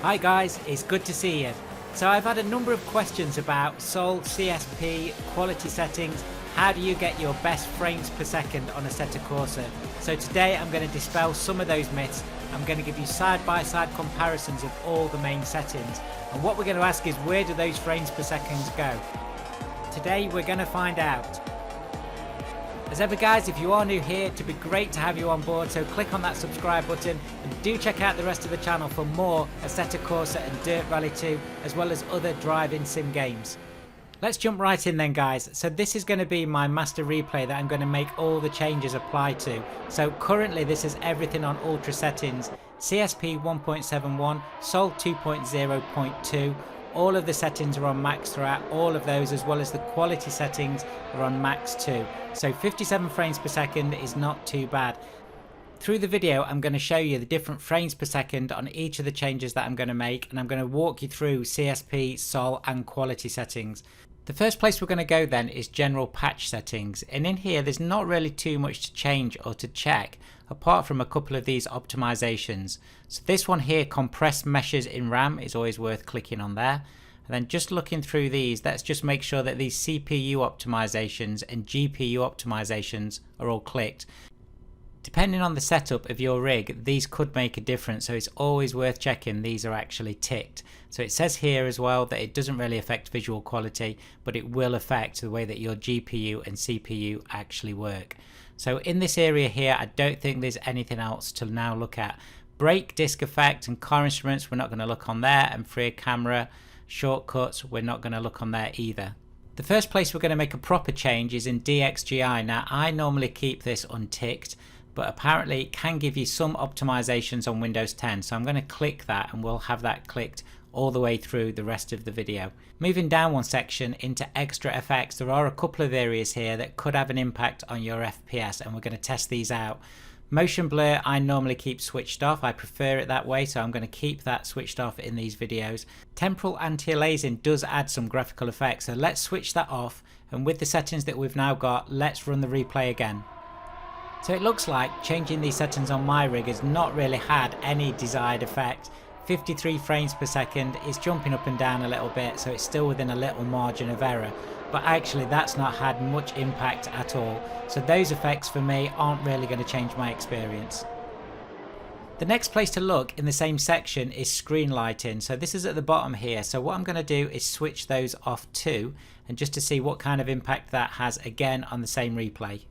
Hi guys, it's good to see you. So I've had a number of questions about SOL, CSP, quality settings. How do you get your best frames per second on Assetto Corsa? So today I'm going to dispel some of those myths. I'm going to give you side-by-side comparisons of all the main settings. And what we're going to ask is, where do those frames per second go? Today we're going to find out. As ever guys, if you are new here, it'd be great to have you on board, so click on that subscribe button and do check out the rest of the channel for more Assetto Corsa and Dirt Rally 2, as well as other drive-in sim games. Let's jump right in then guys. So this is going to be my master replay that I'm going to make all the changes apply to. So currently this is everything on ultra settings, CSP 1.71, SOL 2.0.2, all of the settings are on max throughout, all of those, as well as the quality settings are on max too. So 57 frames per second is not too bad. Through the video I'm going to show you the different frames per second on each of the changes that I'm going to make, and I'm going to walk you through CSP, SOL and quality settings. The first place we're going to go then is general patch settings, and in here there's not really too much to change or to check apart from a couple of these optimizations. So this one here, compressed meshes in RAM, is always worth clicking on there. And then just looking through these, let's just make sure that these CPU optimizations and GPU optimizations are all clicked. Depending on the setup of your rig, these could make a difference, so it's always worth checking these are actually ticked. So it says here as well that it doesn't really affect visual quality, but it will affect the way that your GPU and CPU actually work. So in this area here, I don't think there's anything else to now look at. Brake, disc effect and car instruments, we're not going to look on there, and rear camera, shortcuts, we're not going to look on there either. The first place we're going to make a proper change is in Dxgi. Now I normally keep this unticked, but apparently it can give you some optimizations on Windows 10, so I'm going to click that and we'll have that clicked all the way through the rest of the video. Moving down one section into Extra FX, there are a couple of areas here that could have an impact on your FPS, and we're going to test these out. Motion blur I normally keep switched off, I prefer it that way, so I'm going to keep that switched off in these videos. Temporal anti-aliasing does add some graphical effects, so let's switch that off, and with the settings that we've now got, let's run the replay again. So it looks like changing these settings on my rig has not really had any desired effect. 53 frames per second is jumping up and down a little bit, so it's still within a little margin of error, but actually that's not had much impact at all, so those effects for me aren't really going to change my experience. The next place to look in the same section is screen lighting, so this is at the bottom here, so what I'm going to do is switch those off too, and just to see what kind of impact that has again on the same replay.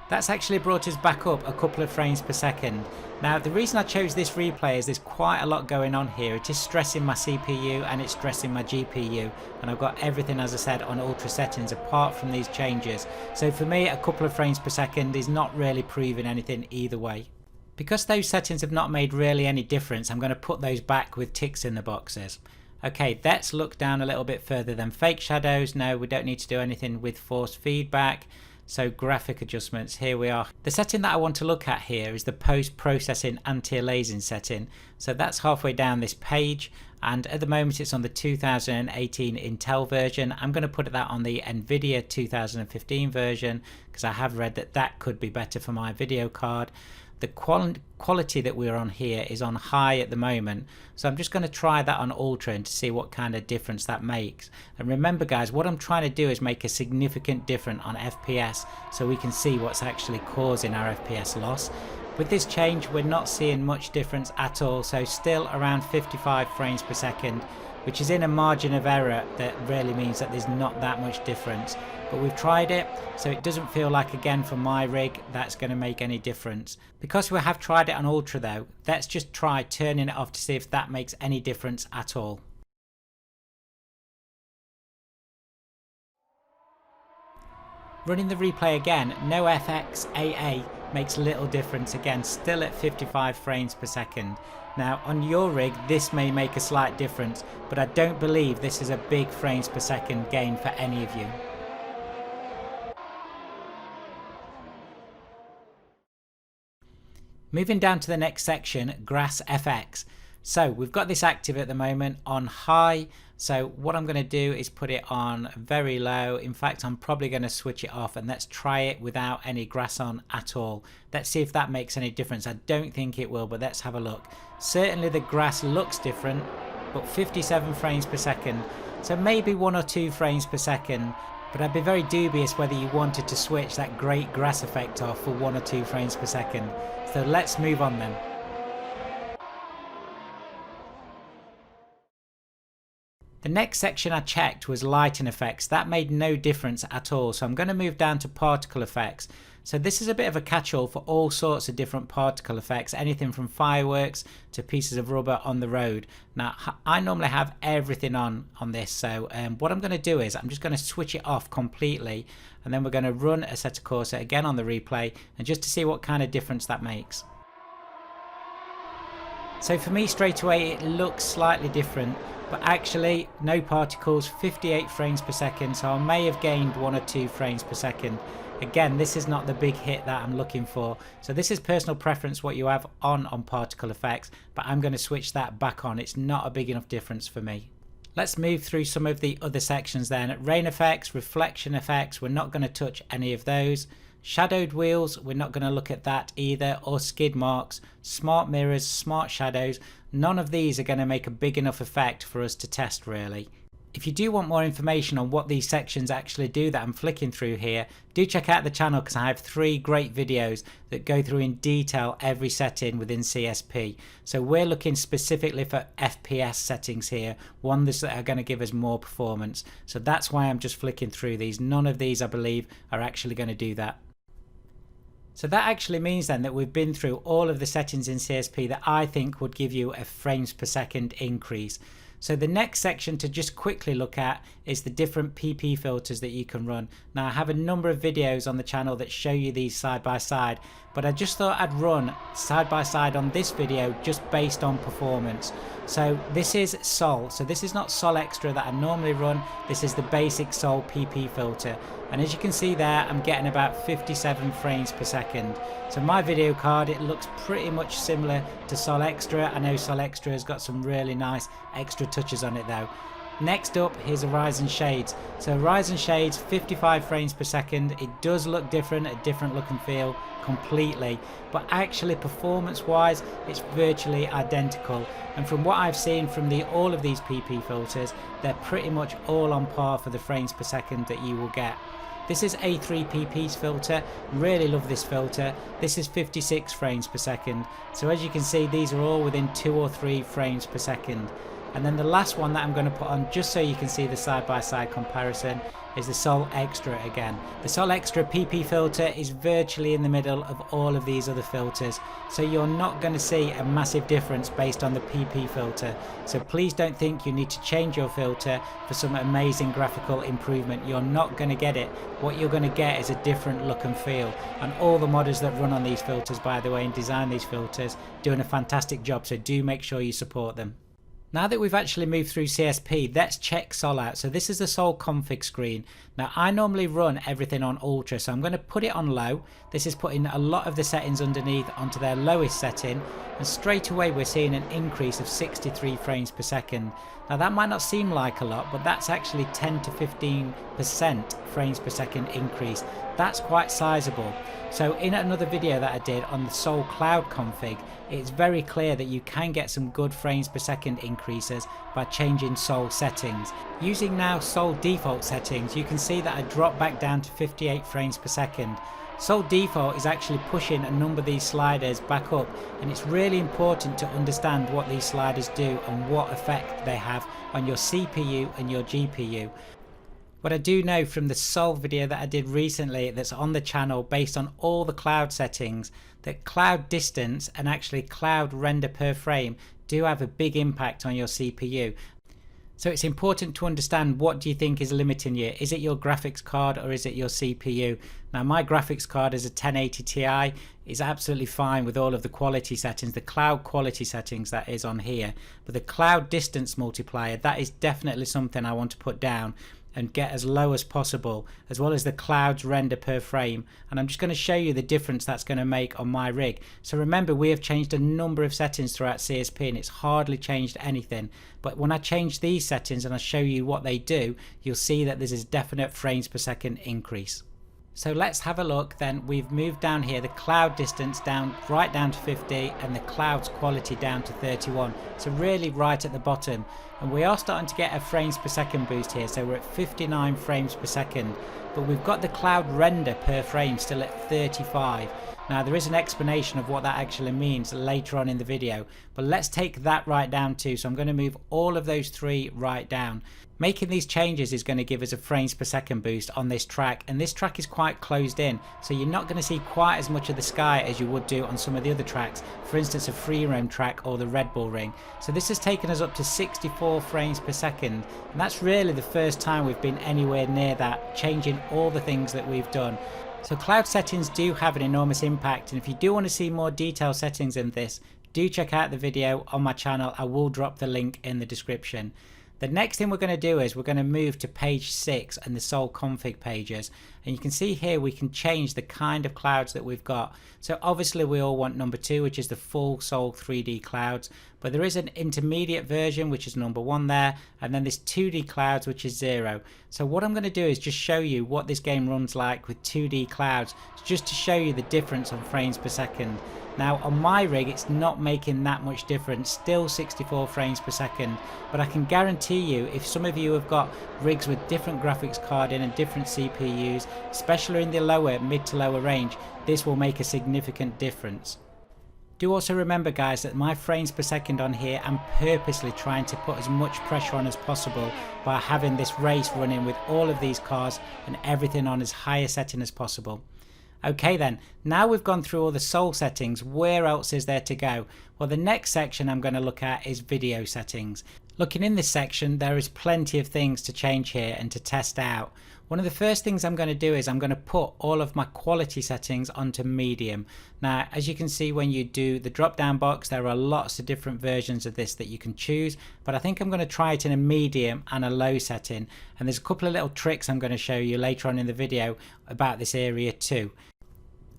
That's actually brought us back up a couple of frames per second. Now the reason I chose this replay is there's quite a lot going on here. It is stressing my CPU and it's stressing my GPU, and I've got everything, as I said, on ultra settings apart from these changes. So for me a couple of frames per second is not really proving anything either way. Because those settings have not made really any difference, I'm going to put those back with ticks in the boxes. Okay, let's look down a little bit further then. Fake shadows, no, we don't need to do anything with forced feedback. So graphic adjustments, here we are. The setting that I want to look at here is the post-processing anti-aliasing setting. So that's halfway down this page, and at the moment it's on the 2018 Intel version. I'm going to put that on the Nvidia 2015 version because I have read that that could be better for my video card. The quality that we're on here is on high at the moment, so I'm just going to try that on ultra and to see what kind of difference that makes. And remember guys, what I'm trying to do is make a significant difference on FPS so we can see what's actually causing our FPS loss. With this change we're not seeing much difference at all, so still around 55 frames per second, which is in a margin of error that really means that there's not that much difference. But we've tried it, so it doesn't feel like, again, for my rig that's going to make any difference. Because we have tried it on ultra though, let's just try turning it off to see if that makes any difference at all. Running the replay again, no FXAA makes little difference, again still at 55 frames per second. Now on your rig this may make a slight difference, but I don't believe this is a big frames per second gain for any of you. Moving down to the next section, Grass FX. So we've got this active at the moment on high. So what I'm going to do is put it on very low. In fact, I'm probably going to switch it off and let's try it without any grass on at all. Let's see if that makes any difference. I don't think it will, but let's have a look. Certainly the grass looks different, but 57 frames per second. So maybe 1 or 2 frames per second. But I'd be very dubious whether you wanted to switch that great grass effect off for 1 or 2 frames per second. So let's move on then. The next section I checked was lighting effects. That made no difference at all. So I'm going to move down to particle effects. So this is a bit of a catch-all for all sorts of different particle effects, anything from fireworks to pieces of rubber on the road. Now I normally have everything on this, so what I'm going to do is I'm just going to switch it off completely, and then we're going to run Assetto Corsa again on the replay, and just to see what kind of difference that makes. So for me straight away it looks slightly different, but actually no particles, 58 frames per second, so I may have gained 1 or 2 frames per second. Again, this is not the big hit that I'm looking for. So this is personal preference what you have on particle effects, but I'm going to switch that back on. It's not a big enough difference for me. Let's move through some of the other sections then. Rain effects, reflection effects, we're not going to touch any of those. Shadowed wheels, we're not going to look at that either, or skid marks, smart mirrors, smart shadows. None of these are going to make a big enough effect for us to test really. If you do want more information on what these sections actually do that I'm flicking through here, do check out the channel because I have 3 great videos that go through in detail every setting within CSP. So we're looking specifically for FPS settings here, ones that are going to give us more performance. So that's why I'm just flicking through these. None of these I believe are actually going to do that. So that actually means then that we've been through all of the settings in CSP that I think would give you a frames per second increase. So the next section to just quickly look at is the different PP filters that you can run. Now I have a number of videos on the channel that show you these side by side, but I just thought I'd run side by side on this video just based on performance. So this is Sol, so this is not Sol Extra that I normally run, this is the basic Sol PP filter. And as you can see there, I'm getting about 57 frames per second. So my video card, it looks pretty much similar to Sol Extra. I know Sol Extra has got some really nice extra touches on it though. Next up, here's a Ryzen Shades. So Ryzen Shades, 55 frames per second. It does look different, a different look and feel completely, but actually performance wise, it's virtually identical. And from what I've seen from all of these PP filters, they're pretty much all on par for the frames per second that you will get. This is A3PP's filter, really love this filter. This is 56 frames per second. So as you can see, these are all within 2 or 3 frames per second. And then the last one that I'm going to put on, just so you can see the side-by-side comparison, is the Sol Extra again. The Sol Extra PP filter is virtually in the middle of all of these other filters, so you're not going to see a massive difference based on the PP filter. So please don't think you need to change your filter for some amazing graphical improvement. You're not going to get it. What you're going to get is a different look and feel. And all the modders that run on these filters, by the way, and design these filters, doing a fantastic job, so do make sure you support them. Now that we've actually moved through CSP, let's check Sol out. So this is the Sol config screen. Now I normally run everything on Ultra, so I'm going to put it on low. This is putting a lot of the settings underneath onto their lowest setting, and straight away we're seeing an increase of 63 frames per second. Now that might not seem like a lot, but that's actually 10 to 15% frames per second increase. That's quite sizable. So in another video that I did on the Sol Cloud config, it's very clear that you can get some good frames per second increases by changing Sol settings. Using now Sol default settings, you can see that I drop back down to 58 frames per second. Sol default is actually pushing a number of these sliders back up, and it's really important to understand what these sliders do and what effect they have on your CPU and your GPU. What I do know from the Sol video that I did recently that's on the channel based on all the cloud settings, that cloud distance and actually cloud render per frame do have a big impact on your CPU. So it's important to understand, what do you think is limiting you? Is it your graphics card or is it your CPU? Now my graphics card is a 1080 Ti, is absolutely fine with all of the quality settings, the cloud quality settings that is on here. But the cloud distance multiplier, that is definitely something I want to put down. and get as low as possible, as well as the clouds render per frame. And I'm just going to show you the difference that's going to make on my rig. So remember, we have changed a number of settings throughout CSP and it's hardly changed anything. But when I change these settings and I show you what they do, you'll see that there's a definite frames per second increase. So let's have a look then. We've moved down here, the cloud distance down right down to 50 and the clouds quality down to 31. So really right at the bottom. And we are starting to get a frames per second boost here. So we're at 59 frames per second. But we've got the cloud render per frame still at 35. Now there is an explanation of what that actually means later on in the video. But let's take that right down too. So I'm going to move all of those three right down. Making these changes is going to give us a frames per second boost on this track, and this track is quite closed in, so you're not going to see quite as much of the sky as you would do on some of the other tracks, for instance a free roam track or the Red Bull Ring. So this has taken us up to 64 frames per second, and that's really the first time we've been anywhere near that, changing all the things that we've done. So cloud settings do have an enormous impact, and if you do want to see more detailed settings in this, do check out the video on my channel. I will drop the link in the description. The next thing we're going to do is we're going to move to page 6 and the Sol config pages, and you can see here we can change the kind of clouds that we've got. So obviously we all want number 2, which is the full Sol 3D clouds, but there is an intermediate version which is number 1 there, and then this 2D clouds which is 0. So what I'm going to do is just show you what this game runs like with 2D clouds, just to show you the difference on frames per second. Now on my rig it's not making that much difference, still 64 frames per second, but I can guarantee you if some of you have got rigs with different graphics card in and different CPUs, especially in the mid to lower range, this will make a significant difference. Do also remember guys that my frames per second on here, I'm purposely trying to put as much pressure on as possible by having this race running with all of these cars and everything on as high a setting as possible. Okay then, now we've gone through all the Sol settings, where else is there to go? Well, the next section I'm going to look at is video settings. Looking in this section, there is plenty of things to change here and to test out. One of the first things I'm going to do is I'm going to put all of my quality settings onto medium. Now, as you can see when you do the drop down box, there are lots of different versions of this that you can choose, but I think I'm going to try it in a medium and a low setting. And there's a couple of little tricks I'm going to show you later on in the video about this area too.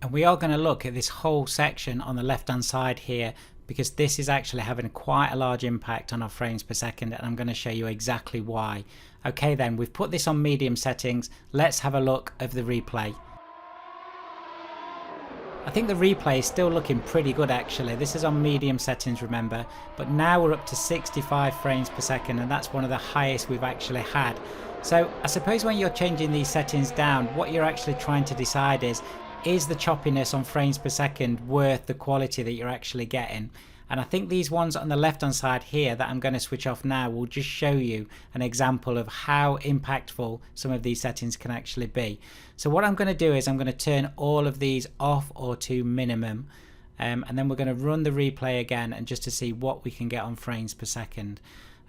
And we are going to look at this whole section on the left hand side here, because this is actually having quite a large impact on our frames per second, and I'm going to show you exactly why. Okay then, we've put this on medium settings. Let's have a look of the replay. I think the replay is still looking pretty good actually. This is on medium settings, remember, but now we're up to 65 frames per second, and that's one of the highest we've actually had. So I suppose when you're changing these settings down, what you're actually trying to decide is the choppiness on frames per second worth the quality that you're actually getting? And I think these ones on the left hand side here that I'm going to switch off now will just show you an example of how impactful some of these settings can actually be. So what I'm going to do is I'm going to turn all of these off or to minimum, and then we're going to run the replay again, and just to see what we can get on frames per second.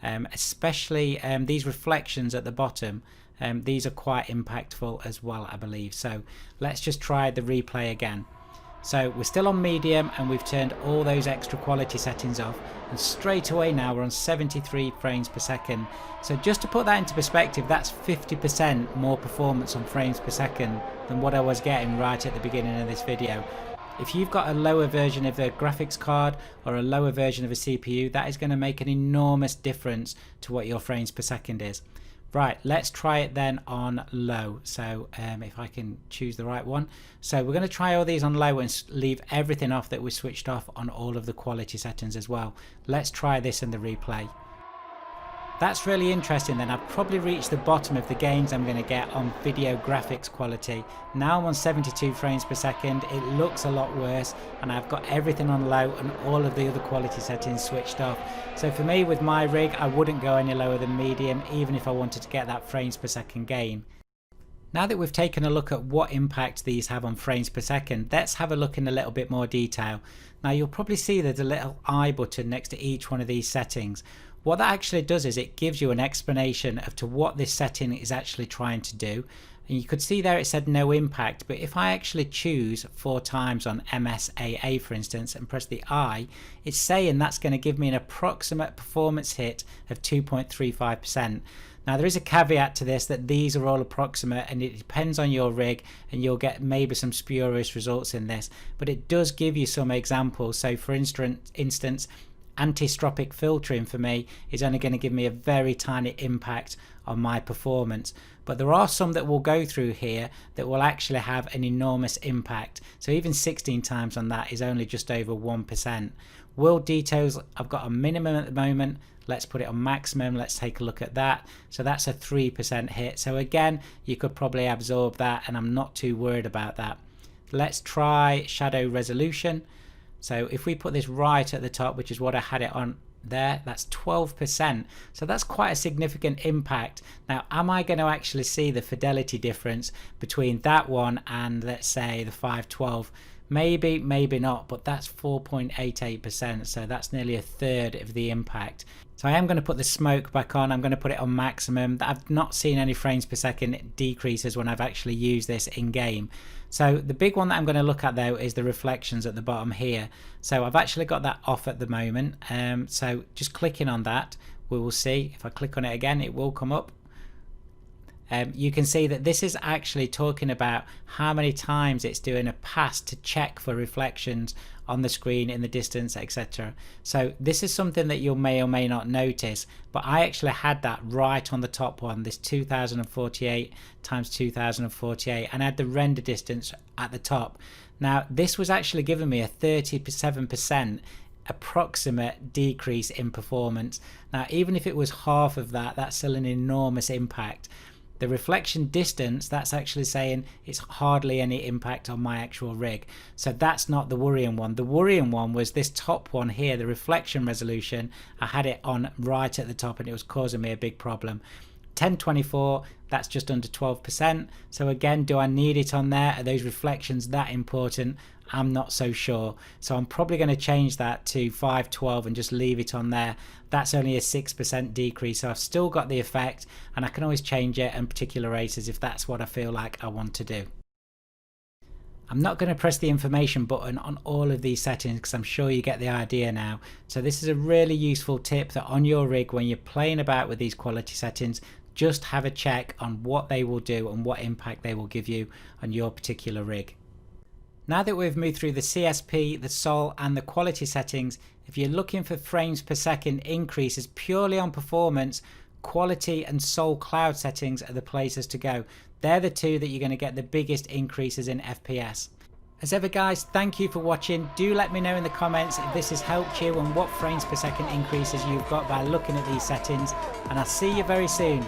Especially these reflections at the bottom. These are quite impactful as well, I believe. So let's just try the replay again. So we're still on medium and we've turned all those extra quality settings off, and straight away now we're on 73 frames per second. So just to put that into perspective, that's 50% more performance on frames per second than what I was getting right at the beginning of this video. If you've got a lower version of a graphics card or a lower version of a CPU, that is going to make an enormous difference to what your frames per second is. Right, let's try it then on low. So if I can choose the right one. So we're going to try all these on low and leave everything off that we switched off on all of the quality settings as well. Let's try this in the replay. That's really interesting then. I've probably reached the bottom of the gains I'm going to get on video graphics quality. Now I'm on 72 frames per second. It looks a lot worse, and I've got everything on low and all of the other quality settings switched off. So for me with my rig, I wouldn't go any lower than medium, even if I wanted to get that frames per second gain. Now that we've taken a look at what impact these have on frames per second, let's have a look in a little bit more detail. Now you'll probably see there's a little I button next to each one of these settings. What that actually does is it gives you an explanation as to what this setting is actually trying to do. And you could see there it said no impact, but if I actually choose 4 times on MSAA for instance and press the I, it's saying that's going to give me an approximate performance hit of 2.35%. Now there is a caveat to this, that these are all approximate and it depends on your rig, and you'll get maybe some spurious results in this, but it does give you some examples. So for instance, anti-stropic filtering for me is only going to give me a very tiny impact on my performance, but there are some that will go through here that will actually have an enormous impact. So even 16 times on that is only just over 1%. World details, I've got a minimum at the moment. Let's put it on maximum. Let's take a look at that. So that's a 3% hit. So again, you could probably absorb that, and I'm not too worried about that. Let's try shadow resolution. So if we put this right at the top, which is what I had it on there, that's 12%. So that's quite a significant impact. Now, am I going to actually see the fidelity difference between that one and let's say the 512? Maybe, maybe not, but that's 4.88%. So that's nearly a third of the impact. So I am going to put the smoke back on. I'm going to put it on maximum. I've not seen any frames per second decreases when I've actually used this in game. So the big one that I'm going to look at though is the reflections at the bottom here. So I've actually got that off at the moment. So just clicking on that, we will see. If I click on it again, it will come up. You can see that this is actually talking about how many times it's doing a pass to check for reflections on the screen, in the distance, etc. So this is something that you may or may not notice, but I actually had that right on the top one, this 2048 times 2048, and I had the render distance at the top. Now this was actually giving me a 37% approximate decrease in performance. Now even if it was half of that, that's still an enormous impact. The reflection distance, that's actually saying it's hardly any impact on my actual rig. So that's not the worrying one. The worrying one was this top one here, the reflection resolution. I had it on right at the top and it was causing me a big problem. 1024, that's just under 12%. So again, do I need it on there? Are those reflections that important? I'm not so sure. So I'm probably going to change that to 512 and just leave it on there. That's only a 6% decrease. So I've still got the effect, and I can always change it and particularize if that's what I feel like I want to do. I'm not going to press the information button on all of these settings because I'm sure you get the idea now. So this is a really useful tip that on your rig, when you're playing about with these quality settings, just have a check on what they will do and what impact they will give you on your particular rig. Now that we've moved through the CSP, the SOL and the quality settings, if you're looking for frames per second increases purely on performance, quality and SOL cloud settings are the places to go. They're the two that you're going to get the biggest increases in FPS. As ever guys, thank you for watching. Do let me know in the comments if this has helped you and what frames per second increases you've got by looking at these settings, and I'll see you very soon.